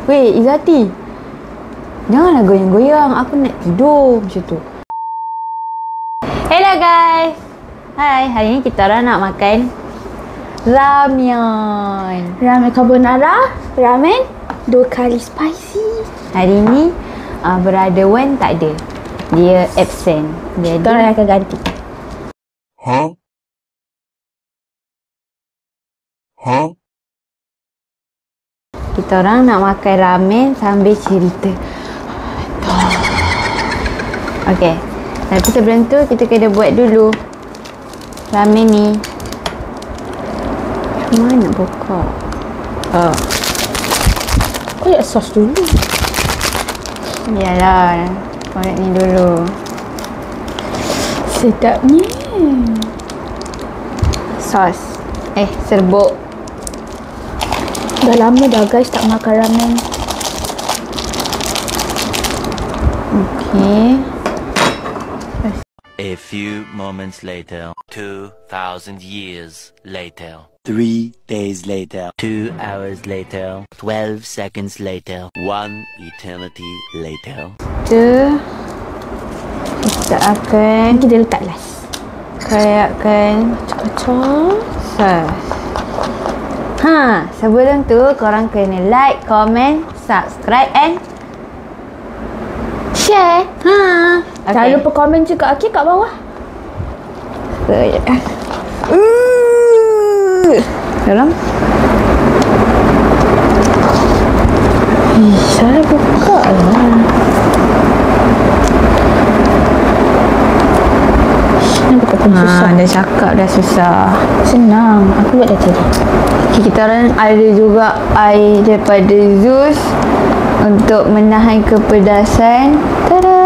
Weh, Izzati, janganlah goyang-goyang. Aku nak tidur macam tu. Hello guys. Hai, hari ni kita orang nak makan ramyeon. Ramen carbonara, ramen 2 kali spicy. Hari ni berada Wan tak ada. Dia absent. Jadi Kita orang akan ganti. kita orang nak makan ramen sambil cerita. Okey. Tapi sebelum tu kita kena buat dulu ramen ni. Macam mana nak buka? Kau lihat sos dulu. Yalah, korek ni dulu. Sedapnya. Sos. Serbuk. Dah lama dah guys tak makan ramen. Okey. A few moments later, 2,000 years later, 3 days later, 2 hours later, 12 seconds later, 1 eternity later. Kita akan Kita letak last. kayakan Kacang. sos. Sebelum tu korang kena like, comment, subscribe and Share. okay. Jangan lupa komen juga okey kat bawah. Dalam. Saya buka lah. Nak buka pun susah. Dah cakap dah susah. Senang. Aku buat dah tadi. Okay, kita orang ada juga air daripada Zeus untuk menahan kepedasan. Tada!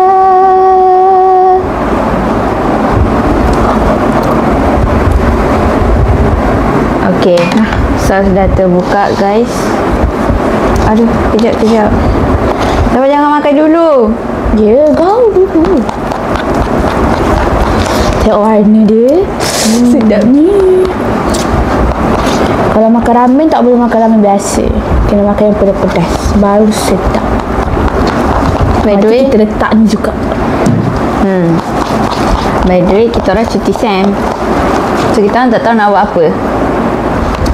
Okey, sos dah terbuka guys. Aduh, kejap. Tapi jangan makan dulu. Ya, kau dulu. Tengok warna dia. Sedapnya. Kalau makan ramen tak boleh makan ramen biasa. Kena makan yang pedas-pedas. Baru sedap. By the way, kita letak ni juga. by the way, kita orang cuti Sam. So kita orang tak tahu nak buat apa.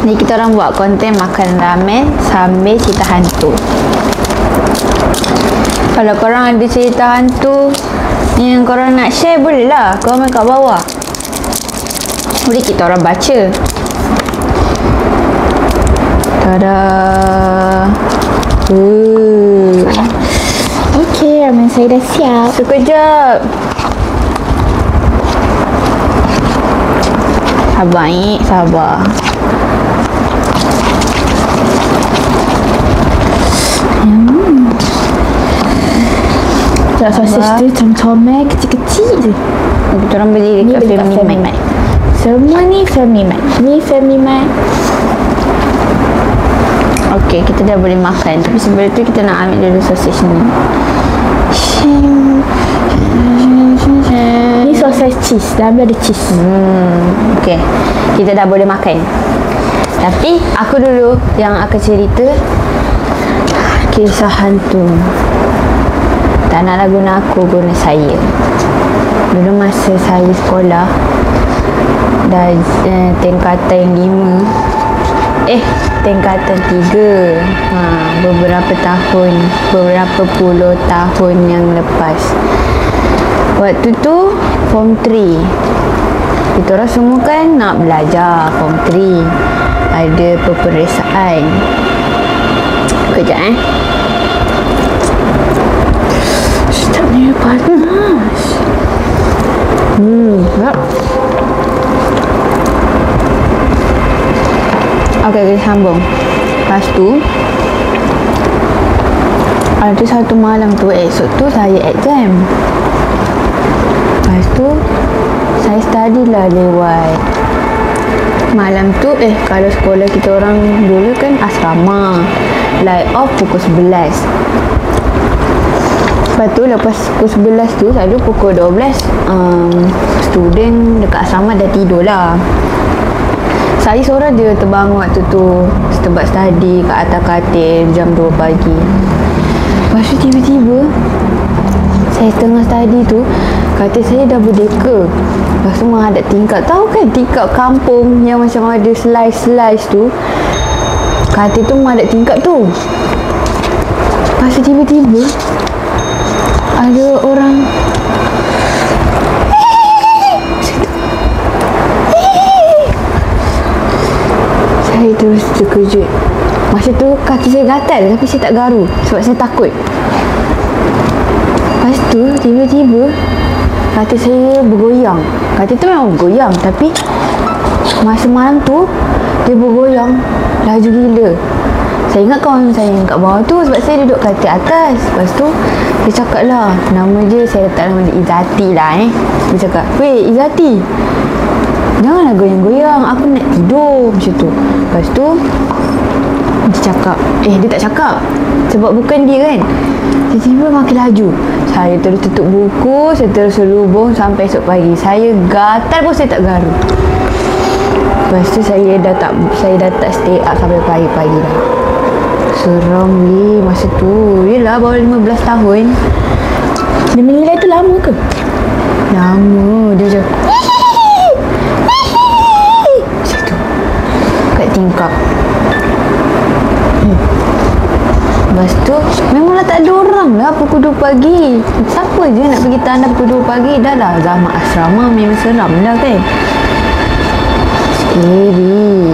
Ni kita orang buat konten makan ramen sambil cerita hantu. Kalau korang ada cerita hantu yang korang nak share, boleh lah komen kat bawah. Boleh kita orang baca. Tada. Okey, ramen saya dah siap. Sekejap. Sabar, sabar. Tak sosis tu comel kecil-kecil je. Kita orang beli Ni dekat beli kat Family Mart. Semua ni Family Mart. Ni Family Mart. Okey, kita dah boleh makan. Tapi sebelum tu kita nak ambil dulu sosis ni. Ni sosis cheese. Dalam dia ada cheese. Okey, kita dah boleh makan. Tapi aku dulu yang akan cerita kisah hantu. Tak naklah guna aku, guna saya. Dulu masa saya sekolah dah tingkatan 5, tingkatan 3, beberapa puluh tahun yang lepas. Waktu tu form 3. Kita orang semua kan nak belajar form 3. Ada peperiksaan. Kejap Sedapnya panas. Okey, kita sambung. Lepas tu ada satu malam tu, esok tu saya exam. Lepas tu saya study lah lewat. Malam tu kalau sekolah kita orang dulu kan asrama, light off pukul 11. Lepas tu lepas pukul 11 tu, selalu pukul 12 student dekat asrama dah tidur lah. Saya seorang je terbangun waktu tu, tempat study kat atas katil jam 2 pagi. Lepas tu tiba-tiba saya tengah study tu, katil saya dah berdeka. Lepas tu ada tingkap. Tahu kan tingkap kampung yang macam ada slice tu? Katil tu ada tingkap tu. Lepas tu tiba-tiba ada orang saya terus terkejut. Masa tu kaki saya gatal tapi saya tak garu sebab saya takut. Lepas tu tiba-tiba kaki saya bergoyang. Kaki tu memang bergoyang tapi masa malam tu dia bergoyang laju gila. Saya ingat kawan saya yang kat bawah tu sebab saya duduk katil atas. Lepas tu dia cakap lah, nama dia saya letak nama dia Izzati lah Dia cakap, "Weh Izzati, janganlah goyang-goyang, aku nak tidur." Macam tu. Lepas tu dia cakap, dia tak cakap sebab bukan dia kan. Tiba-tiba makin laju. Saya terus tutup buku, saya terus selubung sampai esok pagi. Saya gatal pun saya tak garu. Lepas tu saya dah tak stay up sampai pagi-pagi dah. Seram ni masa tu. Yelah baru 15 tahun. Dia menilai tu lama ke? Lama. Dia cakap macam tu kat tingkap. Lepas tu memanglah tak ada orang lah pukul 2 pagi. Siapa je nak pergi tandas pukul 2 pagi? Dah lah zaman asrama memang seram dah kan. Scary.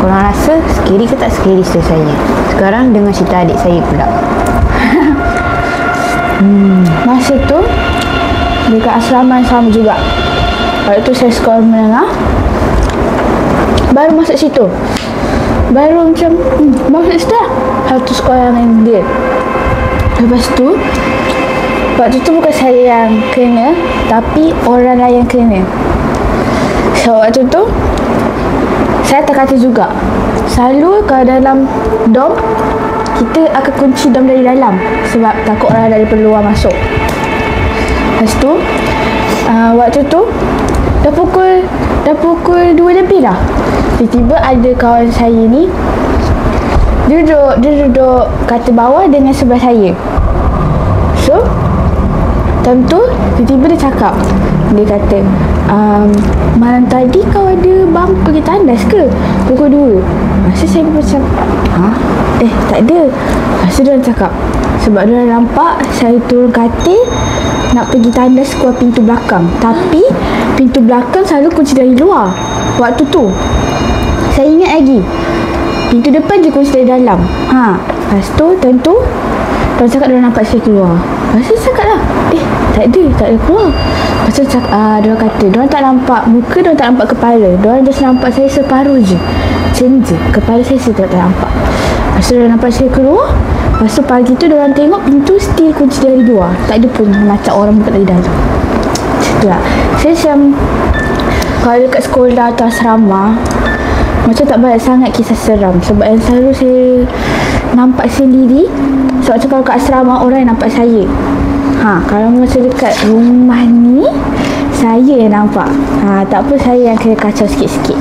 Korang rasa scary ke tak scary cerita saya? Sekarang dengan cerita adik saya pula. Masa tu dekat asrama yang sama juga. Waktu tu saya sekolah menengah, baru masuk situ. Baru macam masuk situ lah. Satu sekolah yang dia. Lepas tu waktu tu bukan saya yang kena, tapi orang lain yang kena. So waktu tu saya terkata juga, selalu kalau dalam dom kita akan kunci dom dari dalam sebab takut orang dari luar masuk. Lepas tu waktu tu dah pukul 2 lebih dah. Tiba-tiba ada kawan saya ni, dia duduk katil bawah dengan sebelah saya. So time tu tiba-tiba dia cakap, dia kata, malam tadi kau ada bang pergi tandas ke pukul 2? Masa saya macam tak ada. Masa dia cakap sebab dia nampak saya turun katil nak pergi tandas keluar pintu belakang, tapi pintu belakang selalu kunci dari luar. Waktu tu saya ingat lagi pintu depan je kunci dari dalam. Lepas tu tentu dia cakap dia nampak saya keluar. Lepas tu cakap lah, tak ada keluar. Lepas tu dia kata dia tak nampak muka, dia tak nampak kepala, dia just nampak saya separuh je, macam je, kepala saya tak nampak. Lepas tu dia nampak saya keluar. Lepas tu pagi tu dia tengok pintu still kunci dari luar, tak ada pun macam orang buka dari dalam. Macam tu lah. Saya macam kalau dekat sekolah atau asrama macam tak banyak sangat kisah seram sebab yang selalu saya nampak sendiri. Sebab tu kalau kat asrama orang yang nampak saya. Kalau masa dekat rumah ni saya yang nampak. Tak apa, saya yang kena kacau sikit-sikit.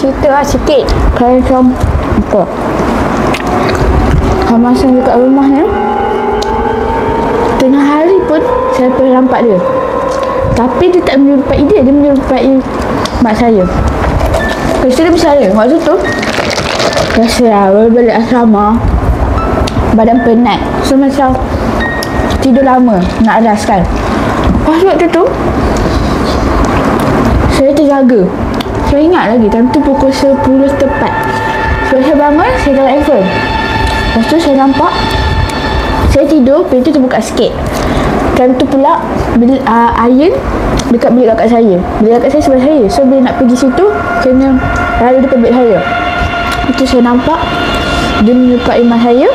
Cerita lah sikit. Kalau macam apa, kalau masa dekat rumah ni tengah hari pun saya pernah nampak dia, tapi dia tak menyerupai dia menyerupai mak saya. Kerja dia besar dia. Waktu tu rasa lah balik asrama badan penat, so macam tidur lama nak adas kan. Pas waktu tu saya terjaga. Saya ingat lagi time tu pukul 10 tepat. So saya bangun, saya jalan handphone. Lepas tu saya nampak saya tidur, pintu terbuka sikit. Time tu pula Ayan dekat bilik kakak saya. Bilik kakak saya sebelah saya. So bila nak pergi situ kena lalu dekat bilik saya. Itu saya nampak dia menyerupai mak saya.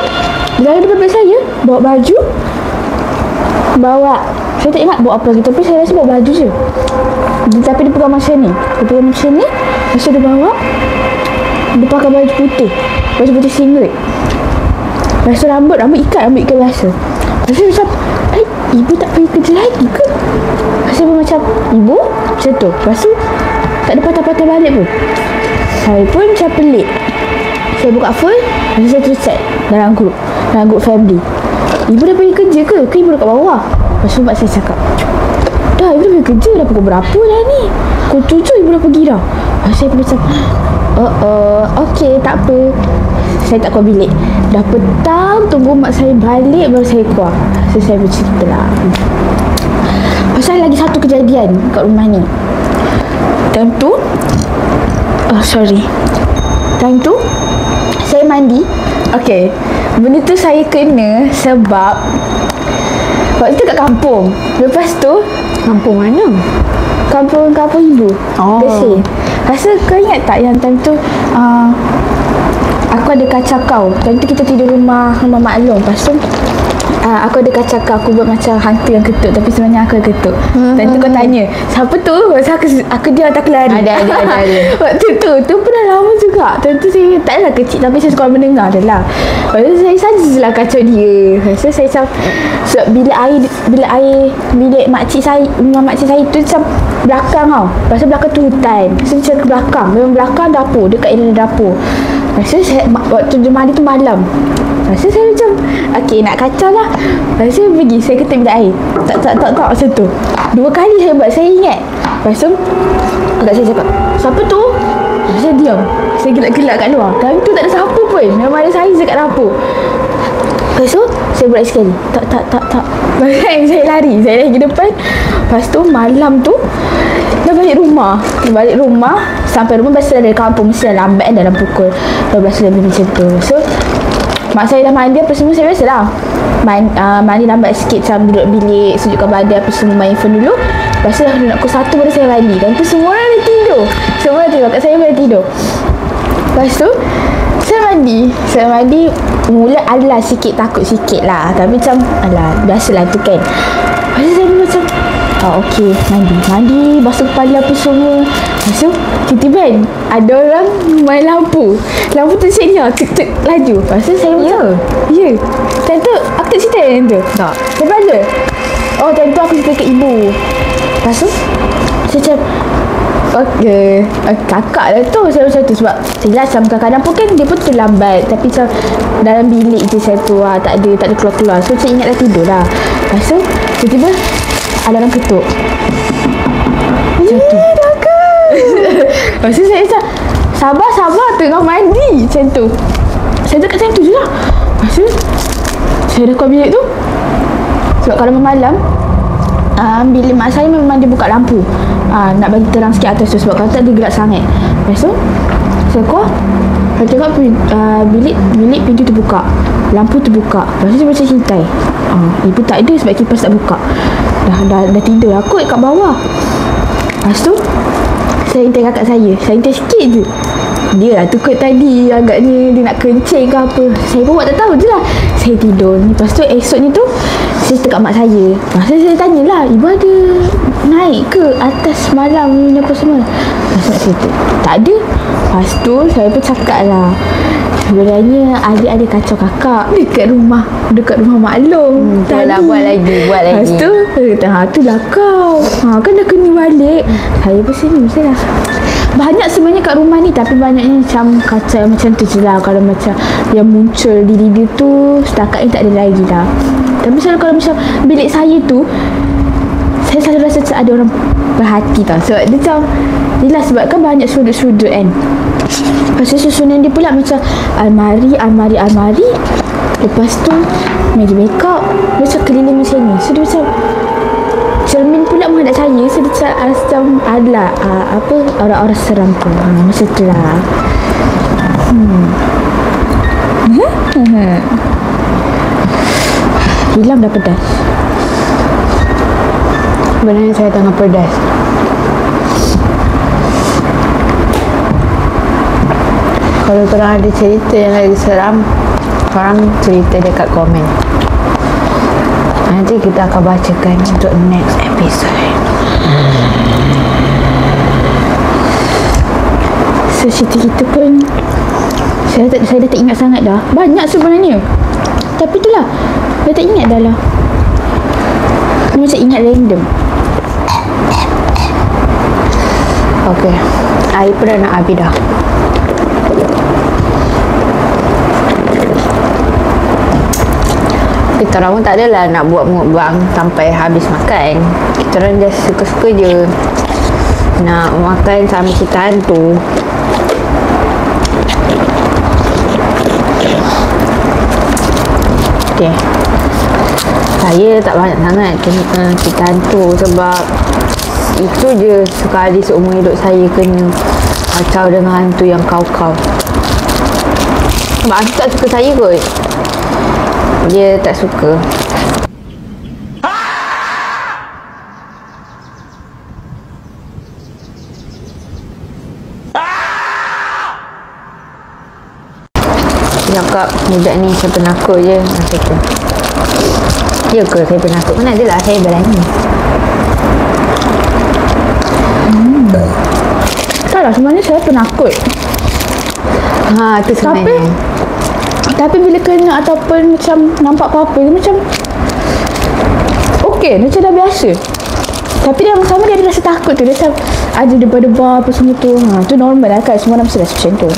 Dia lalu dekat bilik saya, bawa baju, saya tak ingat bawa apa lagi, tapi saya rasa bawa baju je. Tapi dia pegang macam ni. Lepas tu dia bawa, dia pakai baju putih singlet. Lepas tu rambut ikat biasa. Lepas tu macam ibu tak pergi kerja lagi ke? Saya pun macam, ibu? Macam tu. Lepas tu tak ada patah-patah balik pun. Saya pun macam pelik. Saya buka phone, lepas saya terus chat dalam grup family. Ibu dah pergi kerja ke? Ke ibu dekat bawah? Lepas tu mak saya cakap, dah ibu dah pergi kerja, dah pukul berapa dah ni? Pukul 7 ibu dah pergi dah. Lepas saya pun macam, okey, tak apa. Saya tak keluar bilik. Dah petang, tunggu mak saya balik baru saya keluar. So saya bercerita lah. Pasal lagi satu kejadian kat rumah ni. Time tu Time tu saya mandi. Okay, benda tu saya kena sebab waktu tu kat kampung. Lepas tu, Kampung mana? Kampung ibu. Oh. Kesih. Rasa kau ingat tak yang time tu aku ada kacau kau. Time tu kita tidur rumah Mak Long. Lepas tu aku ada kacau kau. Aku buat macam hantu yang ketuk, tapi sebenarnya aku yang ketuk. Time tu kau tanya, siapa tu? Masa aku diam tak lari. Ada. Waktu tu pun dah lama juga. Time tu saya taklah kecil, tapi saya suka mendengar dah lah. Lepas tu saya sajalah kacau dia. Lepas tu saya macam, so, bilik makcik saya, rumah makcik saya tu macam belakang tau. Lepas tu belakang tu hutan. Lepas tu macam ke belakang. Memang belakang dapur, dekat area dapur. Lepas tu saya, waktu dia mandi tu malam. Lepas tu saya macam, okey nak kacau lah. Lepas tu saya pergi, saya ketuk bilik air. Tak macam tu. 2 kali saya buat, saya ingat. Lepas tu kakak saya cakap, siapa tu? Lepas saya diam. Saya gelak-gelak kat luar. Time tu tak ada siapa pun. Memang ada saya dekat dapur. Lepas tu saya buat sekali. Tak. Lepas saya lari ke depan. Lepas tu malam tu dah balik rumah. Sampai rumah biasa dari kampung, mesti dah lambat dalam pukul 12 lebih macam tu. So mak saya dah mandi apa semua, saya biasalah mandi lambat sikit, macam duduk bilik, sejukkan badan apa semua, main phone dulu. Lepas tu dah nak pukul 1 baru saya mandi. Dan tu semua orang dah tidur. Kat saya boleh tidur. Lepas tu saya mandi. Mula adalah takut sikit lah, tapi macam biasalah tu kan. Lepas tu saya macam, okey, mandi, basuh kepala apa semua. Lepas tu tiba-tiba kan ada orang main lampu tu sedia tek laju. Lepas tu saya macam, ya. Time tu aku tak cerita yang tu. Tak. Lepas tu time tu aku cerita kat ibu. Lepas tu saya macam, okey, kakak lah tu. Saya macam tu sebab jelas kadang-kadang pun kan dia pun terlambat, tapi macam dalam bilik je saya tu tak ada keluar-keluar. So saya ingat dah tidur lah. Lepas tu tiba-tiba ada orang ketuk macam tu. Lepas tu saya macam, sabar tengah mandi macam tu. Saya dekat time tu je lah. Lepas tu saya dah keluar bilik tu. Sebab kalau malam bilik mak saya memang dia buka lampu, nak bagi terang sikit atas tu, sebab kalau tak dia gelap sangat. Lepas tu saya keluar, saya tengok bilik pintu terbuka, lampu terbuka. Lepas tu saya macam hintai, ibu tak ada sebab kipas tak buka. Dah tidur lah kot kat bawah. Lepas tu saya hintai kakak saya sikit je. Dia lah tu kot tadi, agaknya dia nak kencing ke apa. Saya pun buat tak tahu je lah. Saya tidur ni. Lepas tu esoknya tu saya cakap mak saya. Saya tanyalah, ibu ada naik ke atas malam ni apa semua? Lepas tu mak saya tu, tak ada. Lepas tu saya pun cakap lah, sebenarnya adik ada kacau kakak dekat rumah Mak Long. Buat lagi. Lepas tu tu lah kau, kan dah kena balik. Saya pun sini lah. Banyak sebenarnya kat rumah ni, tapi banyaknya macam kacau macam tu je lah. Kalau macam yang muncul di dia tu, setakat ni tak ada lagi lah. Tapi selalu kalau macam bilik saya tu, saya selalu rasa macam ada orang berhati tau. Sebab dia macam, yelah sebab kan banyak sudut-sudut kan. Lepas tu susunan dia pula macam almari. Lepas tu meja makeup, macam keliling macam ni. So dia macam cermin pula menghadap saya. So dia macam adalah orang-orang seram tu. Macam tu lah. Hilang dah pedas. Sebenarnya saya tengah pedas. Kalau korang ada cerita yang lagi seram, korang cerita dekat komen. Nanti kita akan bacakan untuk next episode. So cerita kita pun saya dah tak ingat sangat dah. Banyak sebenarnya, tapi itulah, dah tak ingat dah lah. Dia macam ingat random. Okey. Air pun dah nak habis dah. Kita orang pun tak adalah nak buat mukbang sampai habis makan. Kita orang just suka-suka je nak makan sambil kita hantu. Okey. Saya tak banyak sangat kena kita hantu sebab itu je sekali seumur hidup saya kena kacau dengan hantu yang kau-kau. Sebab hantu tak suka saya kot. Dia tak suka. Dia cakap budak ni saya penakut je. Macam tu. Ya ke saya penakut? Mana adalah saya berani. Tak lah, sebenarnya saya penakut. Ha, tu sebenarnya. Tapi bila kena ataupun macam nampak apa-apa, dia macam okey, macam dah biasa. Tapi dia sama dia ada rasa takut tu. Dia macam ada debar-debar apa semua tu. Ha, tu normal lah kan. Semua orang mesti rasa macam tu.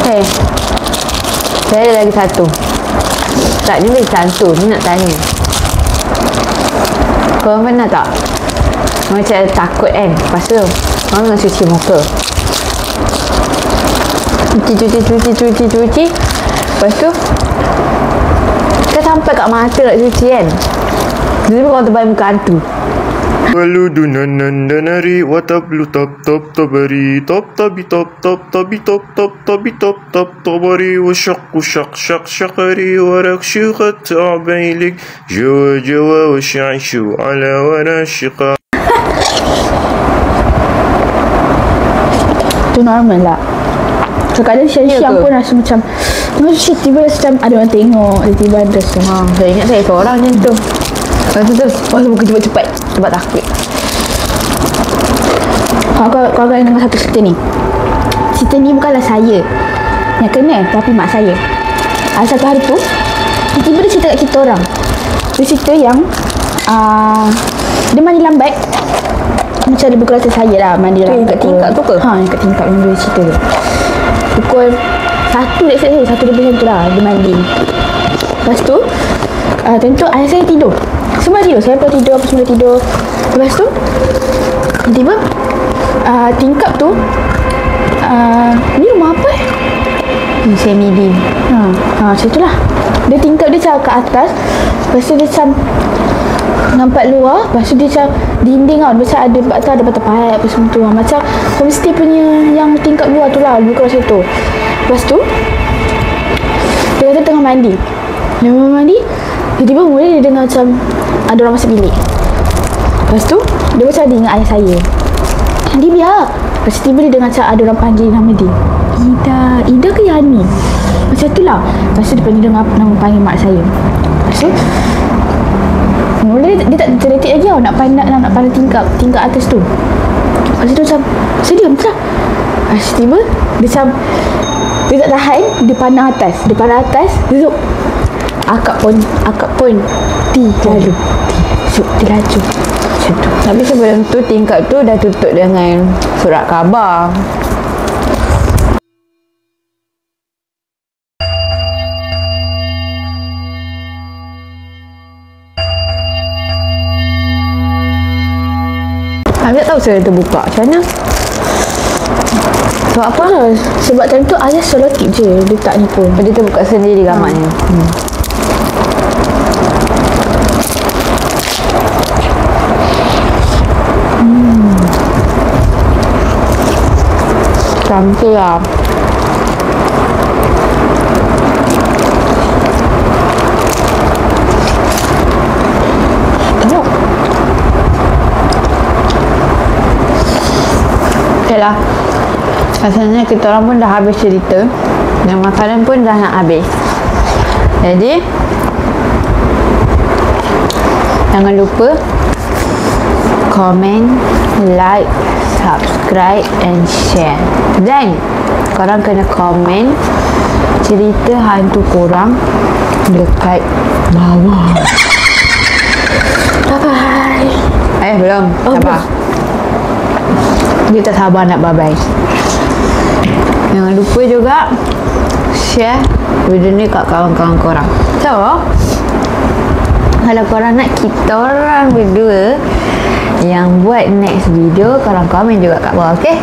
Hey, saya ada lagi satu. Tak, ni lagi satu. Ni nak tanya. Korang pernah tak? Macam takut kan? Lepas tu, korang nak cuci muka. Cuci. Lepas tu, kita sampai kat mata nak cuci kan? Jadi korang terbaik muka hantu. Waludunan-nandanari watablu top tabari top tabi top tabi top tabari washaqqu shaqari warakshuqat abailik jawa washaishu ala warashiqa. Tu normal lah. Kadang siang-siang pun rasa macam tiba-tiba macam ada orang tengok. Tiba-tiba ada rasa Saya ingat saya seorang macam tu. Lepas tu buka cepat-cepat sebab takut. Kau akan dengar satu cerita ni. Cerita ni bukanlah saya yang kena, tapi mak saya. Satu hari tu tiba-tiba dia cerita kat kita orang. Dia cerita yang dia mandi lambat. Macam dia pukul rasa saya lah mandi lambat. Kat tingkap tu ke? Ha, kat tingkap yang dia cerita tu. Pukul 1 let's say 1 lebih macam tu lah dia mandi. Lepas tu tentu ayah saya tidur. Semua tidur. Saya pun tidur, apa semua tidur. Lepas tu tiba-tiba tingkap tu ni rumah apa Semi-dim. Macam tu lah. Dia tingkap dia macam kat atas. Lepas tu dia macam nampak luar. Lepas tu dia macam dinding tau. Macam ada batu pahat apa semua tu. Macam homestay punya yang tingkap luar tu lah. Bukan macam tu. Lepas tu dia kata tengah mandi. Dia mandi. Tiba-tiba mula dia dengar macam ada orang masuk bilik. Lepas tu dia macam dia ingat ayah saya. Dia biar. Lepas tu tiba dia dengar macam ada orang panggil nama dia. Ida ke Yani? Macam tu lah. Lepas tu dia dengar nama panggil mak saya. Lepas tu mula dia tak terletik lagi tau. Nak pandang tingkap atas tu. Lepas tu dia macam sedia macam. Lepas tu tiba dia macam dia tak tahan. Dia pandang atas. Dia zuk. Akak pun dia laju. Macam tu. Tapi sebelum tu tingkap tu dah tutup dengan surat khabar. Saya tak tahu saya terbuka. Macam mana? Sebab apa? Sebab time tu ayah selotip je. Dia tak ni pun. Dia terbuka sendiri gambarnya. Cantik lah. Tengok. Okay lah. Rasanya kita orang pun dah habis cerita. Dan makanan pun dah nak habis. Jadi jangan lupa komen, like, subscribe and share. Dan korang kena komen cerita hantu korang dekat bawah. Bye-bye. Belum. Sabar. Kita sabar nak bye-bye. Jangan lupa juga share video ni kat kawan-kawan korang. So, kalau korang nak kita orang berdua yang buat next video, korang komen juga kat bawah, okay?